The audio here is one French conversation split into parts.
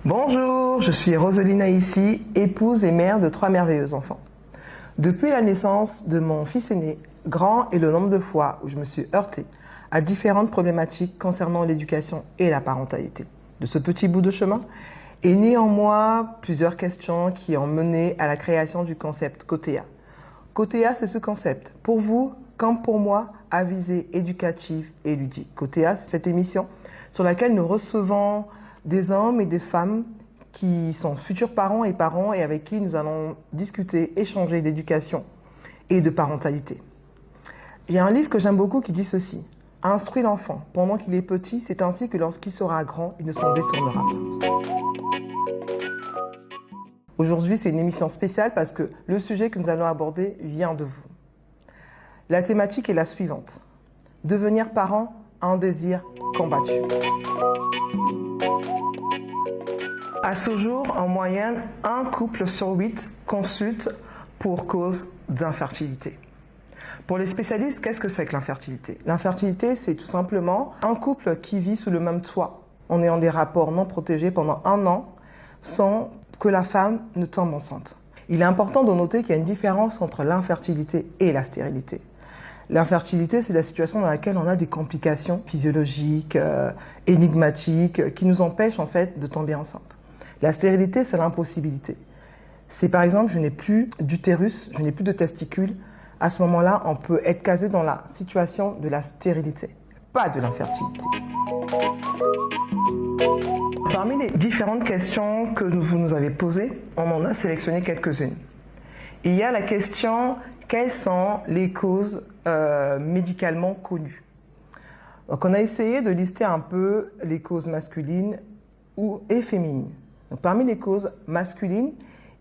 Bonjour, je suis Roselina ici, épouse et mère de 3 merveilleux enfants. Depuis la naissance de mon fils aîné, grand est le nombre de fois où je me suis heurtée à différentes problématiques concernant l'éducation et la parentalité. De ce petit bout de chemin est né en moi plusieurs questions qui ont mené à la création du concept Cotea. Cotea, c'est ce concept, pour vous comme pour moi, à visée éducative et ludique. Cotea, c'est cette émission sur laquelle nous recevons des hommes et des femmes qui sont futurs parents et avec qui nous allons discuter, échanger d'éducation et de parentalité. Il y a un livre que j'aime beaucoup qui dit ceci: « Instruis l'enfant pendant qu'il est petit, c'est ainsi que lorsqu'il sera grand, il ne s'en détournera pas. » Aujourd'hui, c'est une émission spéciale parce que le sujet que nous allons aborder vient de vous. La thématique est la suivante: devenir parent, un désir combattu. À ce jour, en moyenne, un couple sur 8 consulte pour cause d'infertilité. Pour les spécialistes, qu'est-ce que c'est que l'infertilité? L'infertilité, c'est tout simplement un couple qui vit sous le même toit, en ayant des rapports non protégés pendant 1 an, sans que la femme ne tombe enceinte. Il est important de noter qu'il y a une différence entre l'infertilité et la stérilité. L'infertilité, c'est la situation dans laquelle on a des complications physiologiques, énigmatiques, qui nous empêchent en fait de tomber enceinte. La stérilité, c'est l'impossibilité. C'est par exemple, je n'ai plus d'utérus, je n'ai plus de testicules. À ce moment-là, on peut être casé dans la situation de la stérilité, pas de l'infertilité. Parmi les différentes questions que vous nous avez posées, on en a sélectionné quelques-unes. Il y a la question: quelles sont les causes médicalement connues? Donc on a essayé de lister un peu les causes masculines et féminines. Donc, parmi les causes masculines,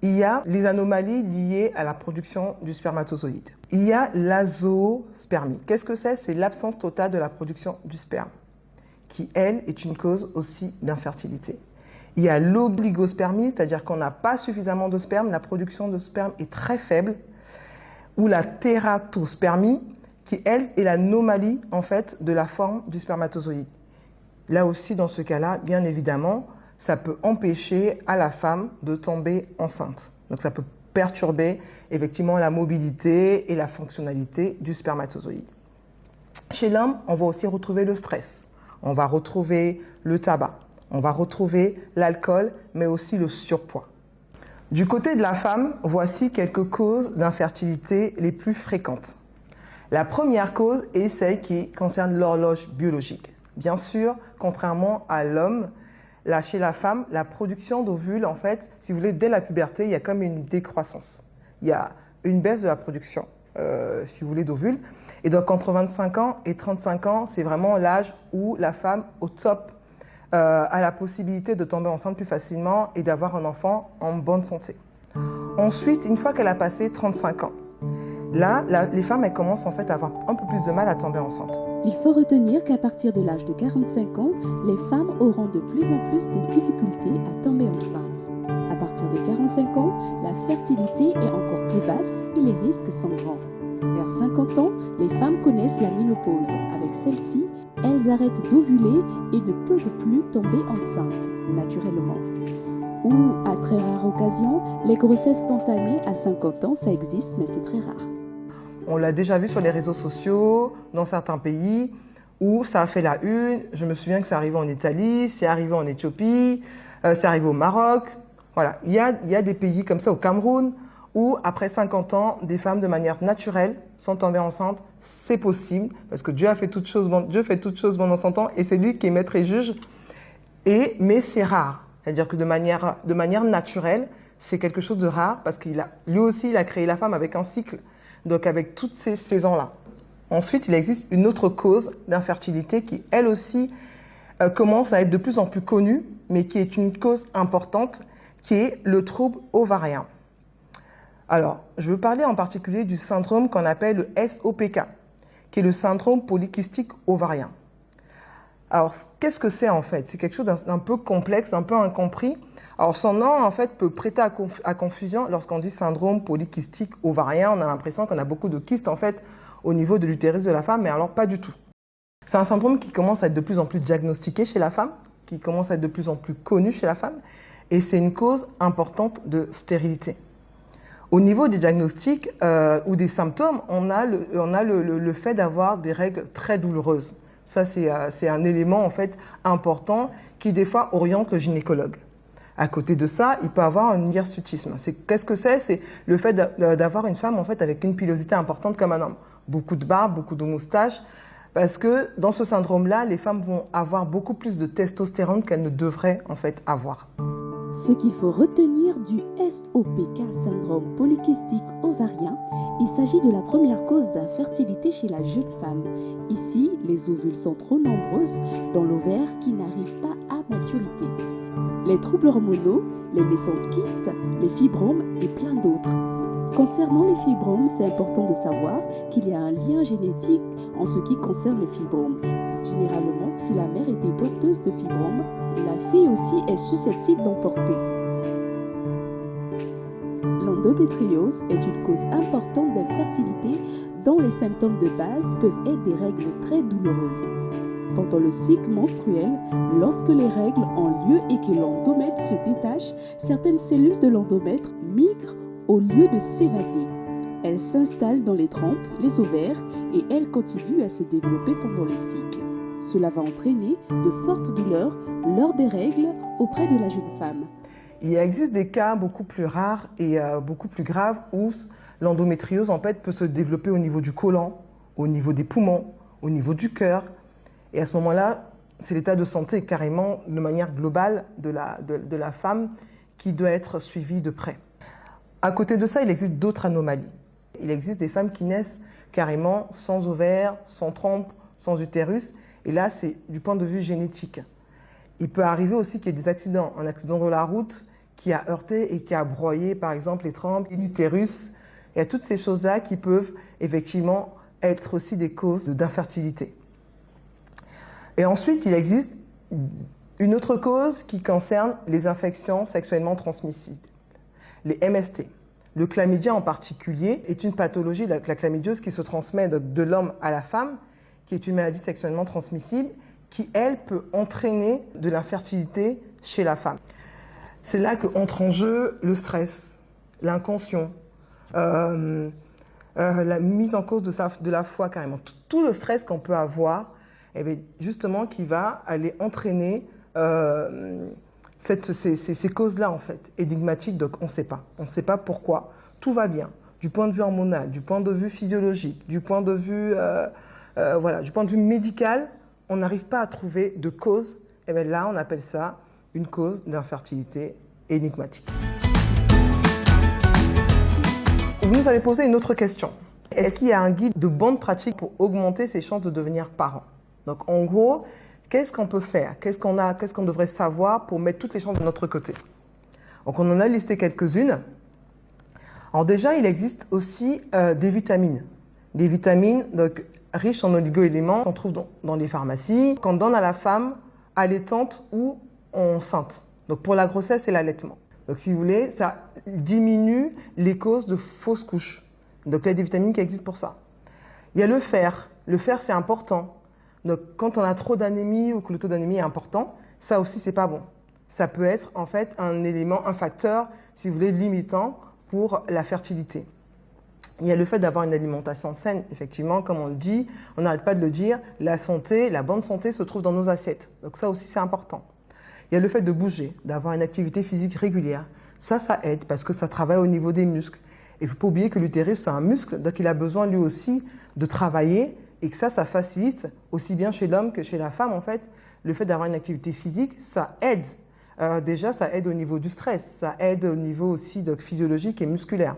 il y a les anomalies liées à la production du spermatozoïde. Il y a l'azoospermie. Qu'est-ce que c'est? C'est l'absence totale de la production du sperme, qui, elle, est une cause aussi d'infertilité. Il y a l'oligospermie, c'est-à-dire qu'on n'a pas suffisamment de sperme, la production de sperme est très faible, ou la tératospermie, qui, elle, est l'anomalie, en fait, de la forme du spermatozoïde. Là aussi, dans ce cas-là, bien évidemment, ça peut empêcher à la femme de tomber enceinte. Donc ça peut perturber effectivement la mobilité et la fonctionnalité du spermatozoïde. Chez l'homme, on va aussi retrouver le stress, on va retrouver le tabac, on va retrouver l'alcool, mais aussi le surpoids. Du côté de la femme, voici quelques causes d'infertilité les plus fréquentes. La première cause est celle qui concerne l'horloge biologique. Bien sûr, contrairement à l'homme, chez la femme, la production d'ovules, en fait, si vous voulez, dès la puberté, il y a comme une décroissance. Il y a une baisse de la production, si vous voulez, d'ovules. Et donc, entre 25 ans et 35 ans, c'est vraiment l'âge où la femme, au top, a la possibilité de tomber enceinte plus facilement et d'avoir un enfant en bonne santé. Ensuite, une fois qu'elle a passé 35 ans, là, les femmes, elles commencent en fait à avoir un peu plus de mal à tomber enceinte. Il faut retenir qu'à partir de l'âge de 45 ans, les femmes auront de plus en plus des difficultés à tomber enceinte. À partir de 45 ans, la fertilité est encore plus basse et les risques sont grands. Vers 50 ans, les femmes connaissent la ménopause. Avec celle-ci, elles arrêtent d'ovuler et ne peuvent plus tomber enceintes naturellement. Ou, à très rare occasion, les grossesses spontanées à 50 ans, ça existe, mais c'est très rare. On l'a déjà vu sur les réseaux sociaux, dans certains pays, où ça a fait la une. Je me souviens que c'est arrivé en Italie, c'est arrivé en Éthiopie, c'est arrivé au Maroc. Voilà, il y a des pays comme ça, au Cameroun, où après 50 ans, des femmes de manière naturelle sont tombées enceintes. C'est possible, parce que Dieu fait toutes choses pendant 100 ans, et c'est lui qui est maître et juge. Mais c'est rare. C'est-à-dire que de manière naturelle, c'est quelque chose de rare, parce lui aussi, il a créé la femme avec un cycle. Donc avec toutes ces saisons-là. Ensuite, il existe une autre cause d'infertilité qui, elle aussi, commence à être de plus en plus connue, mais qui est une cause importante, qui est le trouble ovarien. Alors, je veux parler en particulier du syndrome qu'on appelle le SOPK, qui est le syndrome polykystique ovarien. Alors, qu'est-ce que c'est en fait? C'est quelque chose d'un peu complexe, un peu incompris. Alors, son nom, en fait, peut prêter à confusion. Lorsqu'on dit syndrome polykystique ovarien, on a l'impression qu'on a beaucoup de kystes, en fait, au niveau de l'utérus de la femme, mais alors pas du tout. C'est un syndrome qui commence à être de plus en plus diagnostiqué chez la femme, qui commence à être de plus en plus connu chez la femme, et c'est une cause importante de stérilité. Au niveau des diagnostics ou des symptômes, on a le fait d'avoir des règles très douloureuses. Ça, c'est un élément en fait important qui des fois oriente le gynécologue. À côté de ça, il peut avoir un hirsutisme. Qu'est-ce que c'est? C'est le fait d'avoir une femme en fait avec une pilosité importante comme un homme. Beaucoup de barbe, beaucoup de moustaches, parce que dans ce syndrome-là, les femmes vont avoir beaucoup plus de testostérone qu'elles ne devraient en fait avoir. Ce qu'il faut retenir du SOPK, syndrome polykystique ovarien, il s'agit de la première cause d'infertilité chez la jeune femme. Ici, les ovules sont trop nombreuses dans l'ovaire qui n'arrivent pas à maturité. Les troubles hormonaux, les naissances kystes, les fibromes et plein d'autres. Concernant les fibromes, c'est important de savoir qu'il y a un lien génétique en ce qui concerne les fibromes. Généralement, si la mère était porteuse de fibromes, la fille aussi est susceptible d'en porter. L'endométriose est une cause importante d'infertilité dont les symptômes de base peuvent être des règles très douloureuses. Pendant le cycle menstruel, lorsque les règles ont lieu et que l'endomètre se détache, certaines cellules de l'endomètre migrent au lieu de s'évader. Elles s'installent dans les trompes, les ovaires, et elles continuent à se développer pendant le cycle. Cela va entraîner de fortes douleurs lors des règles auprès de la jeune femme. Il existe des cas beaucoup plus rares et beaucoup plus graves où l'endométriose en fait peut se développer au niveau du côlon, au niveau des poumons, au niveau du cœur. Et à ce moment-là, c'est l'état de santé carrément de manière globale de la femme qui doit être suivi de près. À côté de ça, il existe d'autres anomalies. Il existe des femmes qui naissent carrément sans ovaires, sans trompe, sans utérus. Et là, c'est du point de vue génétique. Il peut arriver aussi qu'il y ait des accidents. Un accident de la route qui a heurté et qui a broyé, par exemple, les trompes, l'utérus. Il y a toutes ces choses-là qui peuvent effectivement être aussi des causes d'infertilité. Et ensuite, il existe une autre cause qui concerne les infections sexuellement transmissibles, les MST. Le chlamydia en particulier est une pathologie, la chlamydiose, qui se transmet de l'homme à la femme, qui est une maladie sexuellement transmissible, qui, elle, peut entraîner de l'infertilité chez la femme. C'est là qu'entre en jeu le stress, l'inconscient, la mise en cause de la foi carrément. Tout le stress qu'on peut avoir, eh bien, justement, qui va aller entraîner ces causes-là, en fait, énigmatiques, donc on ne sait pas. On ne sait pas pourquoi. Tout va bien, du point de vue hormonal, du point de vue physiologique, du point de vue, du point de vue médical, on n'arrive pas à trouver de cause. Et bien là, on appelle ça une cause d'infertilité énigmatique. Vous nous avez posé une autre question. Est-ce qu'il y a un guide de bonne pratique pour augmenter ses chances de devenir parent? Donc en gros, qu'est-ce qu'on peut faire? Qu'est-ce qu'on devrait savoir pour mettre toutes les chances de notre côté? Donc on en a listé quelques-unes. Alors déjà, il existe aussi des vitamines. Des vitamines donc, riches en oligo-éléments qu'on trouve dans les pharmacies, qu'on donne à la femme allaitante ou enceinte. Donc pour la grossesse et l'allaitement. Donc si vous voulez, ça diminue les causes de fausses couches. Donc il y a des vitamines qui existent pour ça. Il y a le fer. Le fer, c'est important. Donc quand on a trop d'anémie ou que le taux d'anémie est important, ça aussi, c'est pas bon. Ça peut être en fait un élément, un facteur, si vous voulez, limitant pour la fertilité. Il y a le fait d'avoir une alimentation saine, effectivement, comme on le dit, on n'arrête pas de le dire, la santé, la bonne santé se trouve dans nos assiettes. Donc ça aussi, c'est important. Il y a le fait de bouger, d'avoir une activité physique régulière. Ça aide parce que ça travaille au niveau des muscles. Et il ne faut pas oublier que l'utérus, c'est un muscle, donc il a besoin lui aussi de travailler et que ça facilite aussi bien chez l'homme que chez la femme, en fait. Le fait d'avoir une activité physique, ça aide. Déjà, ça aide au niveau du stress, ça aide au niveau aussi donc, physiologique et musculaire.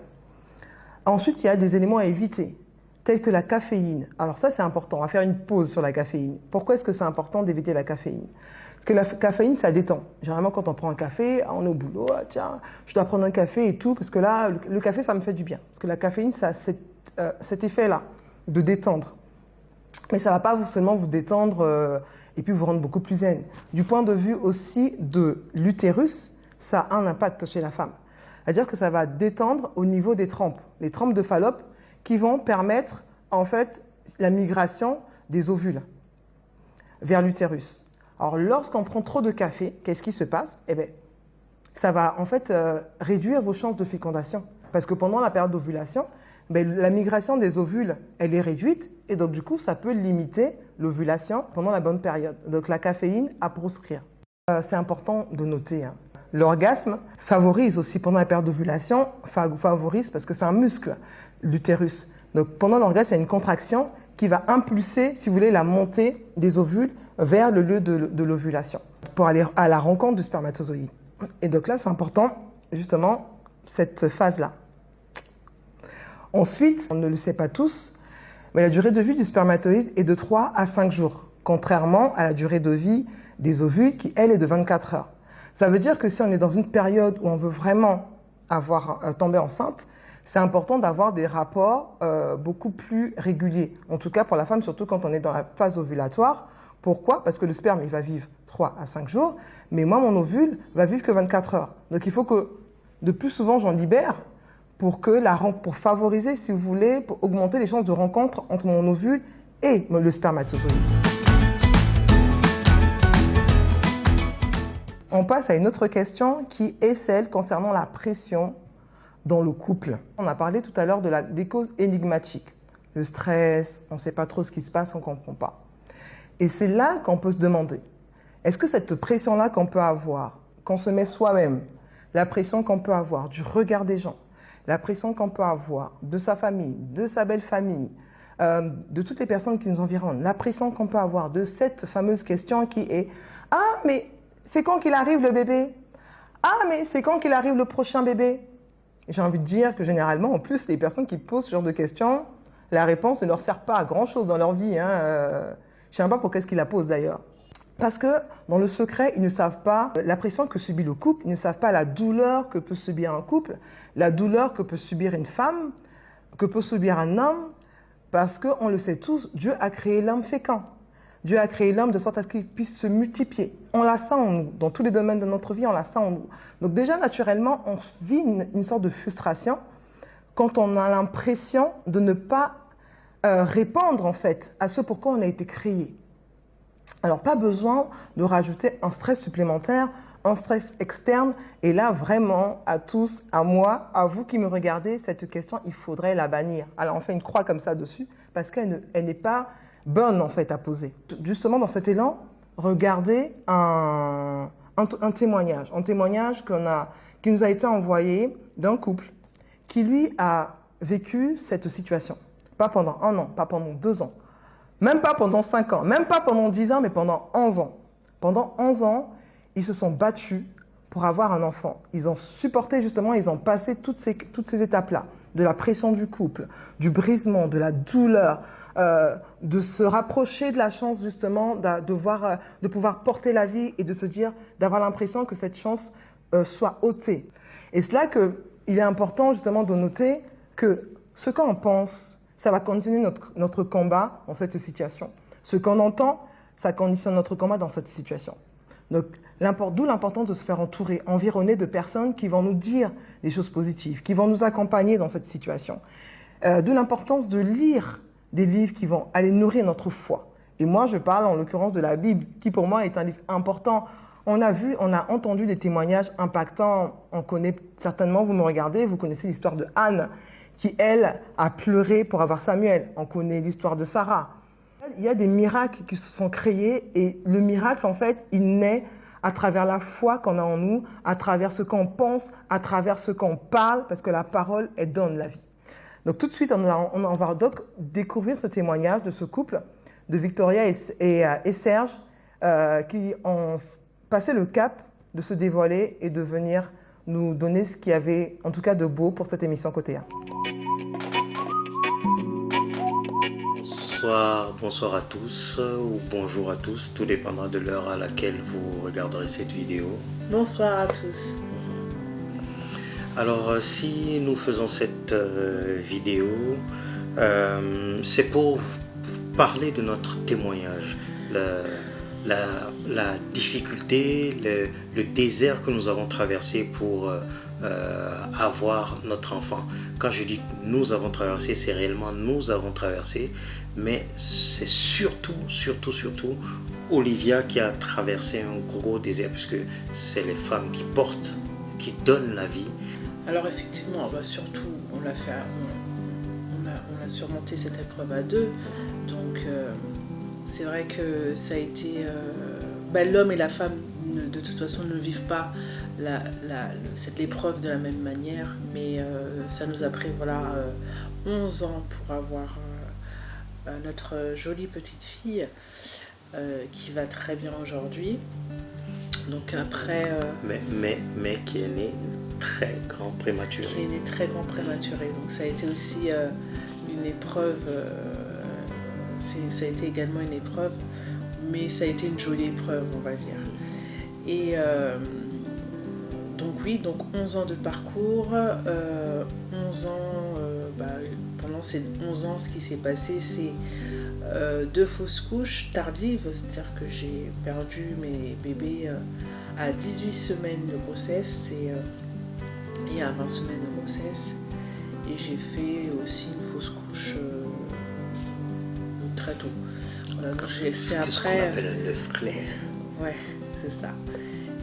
Ensuite, il y a des éléments à éviter, tels que la caféine. Alors ça, c'est important, on va faire une pause sur la caféine. Pourquoi est-ce que c'est important d'éviter la caféine? Parce que la caféine, ça détend. Généralement, quand on prend un café, on est au boulot, tiens, je dois prendre un café et tout, parce que là, le café, ça me fait du bien. Parce que la caféine, ça a cet effet-là, de détendre. Mais ça ne va pas seulement vous détendre et puis vous rendre beaucoup plus zen. Du point de vue aussi de l'utérus, ça a un impact chez la femme. C'est-à-dire que ça va détendre au niveau des trompes, les trompes de Fallope qui vont permettre en fait la migration des ovules vers l'utérus. Alors lorsqu'on prend trop de café, qu'est-ce qui se passe? Eh bien, ça va en fait réduire vos chances de fécondation. Parce que pendant la période d'ovulation, la migration des ovules, elle est réduite et donc du coup, ça peut limiter l'ovulation pendant la bonne période. Donc la caféine à proscrire. C'est important de noter. L'orgasme favorise aussi pendant la période d'ovulation, favorise parce que c'est un muscle, l'utérus. Donc pendant l'orgasme, il y a une contraction qui va impulser, si vous voulez, la montée des ovules vers le lieu de l'ovulation pour aller à la rencontre du spermatozoïde. Et donc là, c'est important, justement, cette phase-là. Ensuite, on ne le sait pas tous, mais la durée de vie du spermatozoïde est de 3 à 5 jours, contrairement à la durée de vie des ovules qui, elle, est de 24 heures. Ça veut dire que si on est dans une période où on veut vraiment tomber enceinte, c'est important d'avoir des rapports beaucoup plus réguliers. En tout cas pour la femme, surtout quand on est dans la phase ovulatoire. Pourquoi? Parce que le sperme, il va vivre 3 à 5 jours, mais moi, mon ovule va vivre que 24 heures. Donc il faut que de plus souvent, j'en libère pour favoriser, si vous voulez, pour augmenter les chances de rencontre entre mon ovule et le spermatozoïde. On passe à une autre question qui est celle concernant la pression dans le couple. On a parlé tout à l'heure des causes énigmatiques. Le stress, on ne sait pas trop ce qui se passe, on ne comprend pas. Et c'est là qu'on peut se demander, est-ce que cette pression-là qu'on peut avoir, qu'on se met soi-même, la pression qu'on peut avoir du regard des gens, la pression qu'on peut avoir de sa famille, de sa belle famille, de toutes les personnes qui nous environnent, la pression qu'on peut avoir de cette fameuse question qui est « Ah, mais c'est quand qu'il arrive le bébé? Ah, mais c'est quand qu'il arrive le prochain bébé ?» J'ai envie de dire que généralement, en plus, les personnes qui posent ce genre de questions, la réponse ne leur sert pas à grand-chose dans leur vie. Je ne sais même pas pour qu'est-ce qu'ils la posent d'ailleurs. Parce que dans le secret, ils ne savent pas la pression que subit le couple, ils ne savent pas la douleur que peut subir un couple, la douleur que peut subir une femme, que peut subir un homme, parce qu'on le sait tous, Dieu a créé l'homme fécond. Dieu a créé l'homme de sorte à ce qu'il puisse se multiplier. On l'a ça en nous, dans tous les domaines de notre vie, on l'a ça en nous. Donc déjà, naturellement, on vit une sorte de frustration quand on a l'impression de ne pas répondre en fait à ce pourquoi on a été créé. Alors, pas besoin de rajouter un stress supplémentaire, un stress externe. Et là, vraiment, à tous, à moi, à vous qui me regardez, cette question, il faudrait la bannir. Alors, on fait une croix comme ça dessus parce qu'elle n'est pas bonne, en fait, à poser. Justement, dans cet élan, regardez un témoignage. Un témoignage qui nous a été envoyé d'un couple qui, lui, a vécu cette situation. Pas pendant 1 an, pas pendant 2 ans. Même pas pendant 5 ans, même pas pendant 10 ans, mais pendant 11 ans. Pendant 11 ans, ils se sont battus pour avoir un enfant. Ils ont supporté justement, ils ont passé toutes ces étapes-là, de la pression du couple, du brisement, de la douleur, de se rapprocher de la chance justement de pouvoir porter la vie et de se dire, d'avoir l'impression que cette chance soit ôtée. Et c'est là qu'il est important justement de noter que ce qu'on pense, ça va continuer notre combat dans cette situation. Ce qu'on entend, ça conditionne notre combat dans cette situation. Donc, d'où l'importance de se faire entourer, environner de personnes qui vont nous dire des choses positives, qui vont nous accompagner dans cette situation. D'où l'importance de lire des livres qui vont aller nourrir notre foi. Et moi, je parle en l'occurrence de la Bible, qui pour moi est un livre important. On a entendu des témoignages impactants. On connaît certainement, vous me regardez, vous connaissez l'histoire de Anne, qui, elle, a pleuré pour avoir Samuel. On connaît l'histoire de Sarah. Il y a des miracles qui se sont créés et le miracle, en fait, il naît à travers la foi qu'on a en nous, à travers ce qu'on pense, à travers ce qu'on parle, parce que la parole, elle donne la vie. Donc tout de suite, on va donc découvrir ce témoignage de ce couple, de Victoria et Serge, qui ont passé le cap de se dévoiler et de venir nous donner ce qu'il y avait, en tout cas, de beau pour cette émission Côté 1. Bonsoir à tous ou bonjour à tous, tout dépendra de l'heure à laquelle vous regarderez cette vidéo. Bonsoir à tous. Alors, si nous faisons cette vidéo, c'est pour parler de notre témoignage, la difficulté, le désert que nous avons traversé pour avoir notre enfant. Quand je dis nous avons traversé, c'est réellement nous avons traversé, mais c'est surtout Olivia qui a traversé un gros désert, puisque c'est les femmes qui portent qui donne la vie. Alors effectivement, surtout, on a surmonté cette épreuve à deux. Donc c'est vrai que ça a été... l'homme et la femme, de toute façon, ne vivent pas cette épreuve de la même manière. Mais ça nous a pris 11 ans pour avoir notre jolie petite fille qui va très bien aujourd'hui. Donc après... Mais qui est née très grand prématuré. Qui est née très grand prématuré. Donc ça a été aussi une épreuve, ça a été également une épreuve, mais ça a été une jolie épreuve, on va dire. Et donc 11 ans de parcours, 11 ans, pendant ces 11 ans, ce qui s'est passé, c'est 2 fausses couches tardives, c'est-à-dire que j'ai perdu mes bébés à 18 semaines de grossesse et à 20 semaines de grossesse. Et j'ai fait aussi une fausse couche très tôt. Voilà, donc c'est après... ce qu'on appelle un œuf clair. Ouais, c'est ça.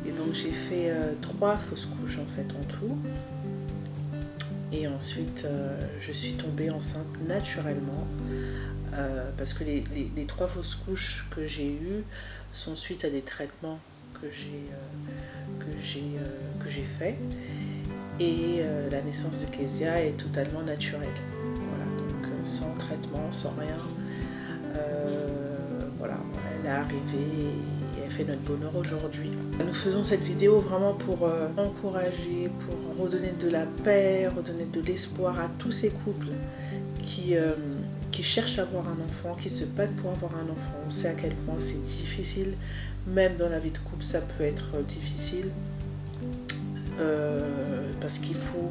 Et donc j'ai fait 3 fausses couches en fait en tout. Et ensuite je suis tombée enceinte naturellement parce que les 3 fausses couches que j'ai eues sont suite à des traitements que j'ai fait. Et la naissance de Kezia est totalement naturelle. Voilà, donc sans traitement, sans rien. Elle est arrivée et elle fait notre bonheur aujourd'hui. Nous faisons cette vidéo vraiment pour encourager, pour redonner de la paix, redonner de l'espoir à tous ces couples qui cherchent à avoir un enfant, qui se battent pour avoir un enfant. On sait à quel point c'est difficile, même dans la vie de couple, ça peut être difficile. Parce qu'il faut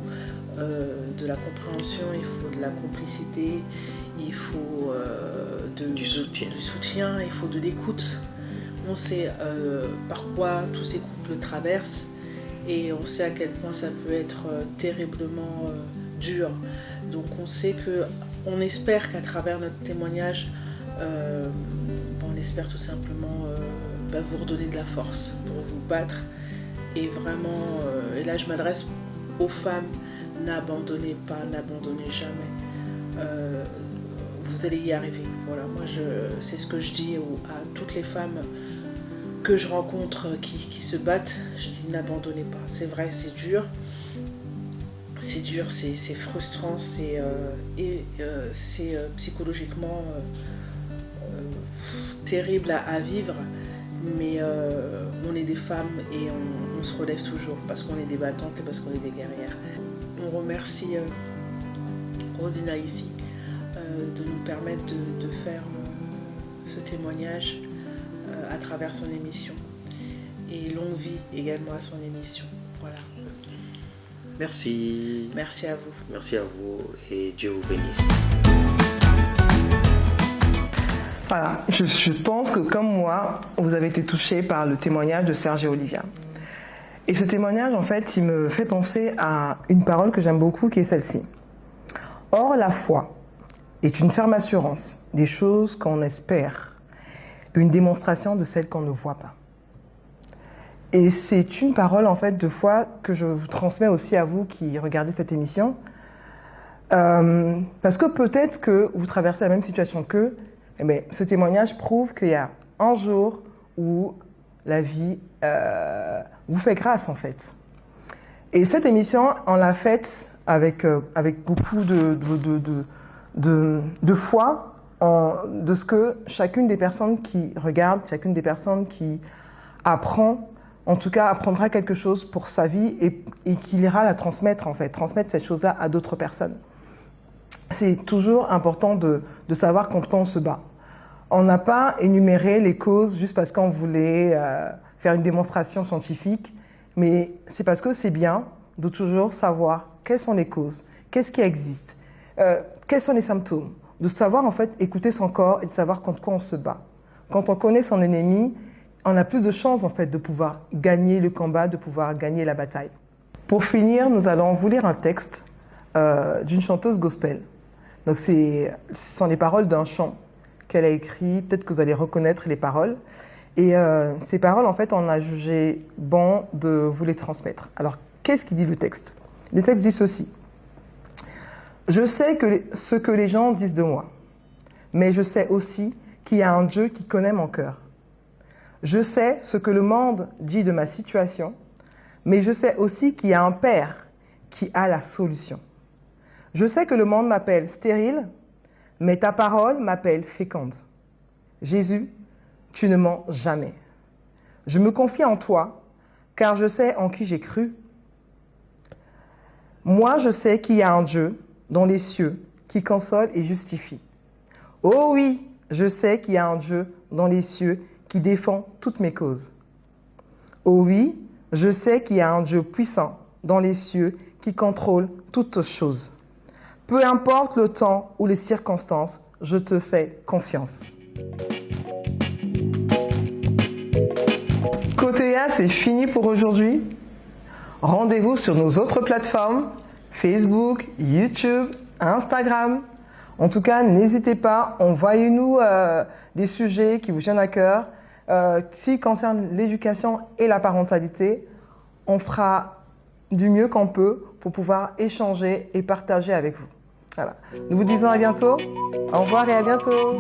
de la compréhension, il faut de la complicité, il faut du soutien, il faut de l'écoute. On sait par quoi tous ces couples traversent et on sait à quel point ça peut être terriblement dur. Donc on espère qu'à travers notre témoignage, on espère tout simplement vous redonner de la force pour vous battre. Et vraiment, et là je m'adresse aux femmes, n'abandonnez pas, n'abandonnez jamais. Vous allez y arriver. Voilà, moi c'est ce que je dis à toutes les femmes que je rencontre qui se battent. Je dis n'abandonnez pas. C'est vrai, c'est dur. C'est dur, c'est frustrant, c'est psychologiquement terrible à vivre. Mais on est des femmes et on se relève toujours parce qu'on est des battantes et parce qu'on est des guerrières. On remercie Rosina ici de nous permettre de faire ce témoignage à travers son émission. Et longue vie également à son émission. Voilà. Merci. Merci à vous. Merci à vous et Dieu vous bénisse. Voilà, je pense que comme moi, vous avez été touchés par le témoignage de Serge et Olivia. Et ce témoignage, en fait, il me fait penser à une parole que j'aime beaucoup, qui est celle-ci. Or, la foi est une ferme assurance des choses qu'on espère, une démonstration de celles qu'on ne voit pas. Et c'est une parole, en fait, de foi que je vous transmets aussi à vous qui regardez cette émission. Parce que peut-être que vous traversez la même situation qu'eux. Eh bien, ce témoignage prouve qu'il y a un jour où la vie vous fait grâce, en fait. Et cette émission, on l'a faite avec beaucoup de foi de ce que chacune des personnes qui regardent, chacune des personnes qui apprend, en tout cas apprendra quelque chose pour sa vie et qu'il ira la transmettre, en fait, transmettre cette chose-là à d'autres personnes. C'est toujours important de savoir contre quoi on se bat. On n'a pas énuméré les causes juste parce qu'on voulait faire une démonstration scientifique, mais c'est parce que c'est bien de toujours savoir quelles sont les causes, qu'est-ce qui existe, quels sont les symptômes, de savoir en fait écouter son corps et de savoir contre quoi on se bat. Quand on connaît son ennemi, on a plus de chances en fait de pouvoir gagner le combat, de pouvoir gagner la bataille. Pour finir, nous allons vous lire un texte d'une chanteuse gospel. Donc ce sont les paroles d'un chant qu'elle a écrit, peut-être que vous allez reconnaître les paroles. Et ces paroles, en fait, on a jugé bon de vous les transmettre. Alors, qu'est-ce qu'il dit le texte? Le texte dit ceci. Je sais ce que les gens disent de moi, mais je sais aussi qu'il y a un Dieu qui connaît mon cœur. Je sais ce que le monde dit de ma situation, mais je sais aussi qu'il y a un Père qui a la solution. Je sais que le monde m'appelle stérile, mais ta parole m'appelle féconde. Jésus, tu ne mens jamais. Je me confie en toi, car je sais en qui j'ai cru. Moi, je sais qu'il y a un Dieu dans les cieux qui console et justifie. Oh oui, je sais qu'il y a un Dieu dans les cieux qui défend toutes mes causes. Oh oui, je sais qu'il y a un Dieu puissant dans les cieux qui contrôle toutes choses. Peu importe le temps ou les circonstances, je te fais confiance. Côté A, c'est fini pour aujourd'hui. Rendez-vous sur nos autres plateformes, Facebook, YouTube, Instagram. En tout cas, n'hésitez pas, envoyez-nous des sujets qui vous tiennent à cœur. S'ils concernent l'éducation et la parentalité, on fera du mieux qu'on peut pour pouvoir échanger et partager avec vous. Voilà. Nous vous disons à bientôt. Au revoir et à bientôt.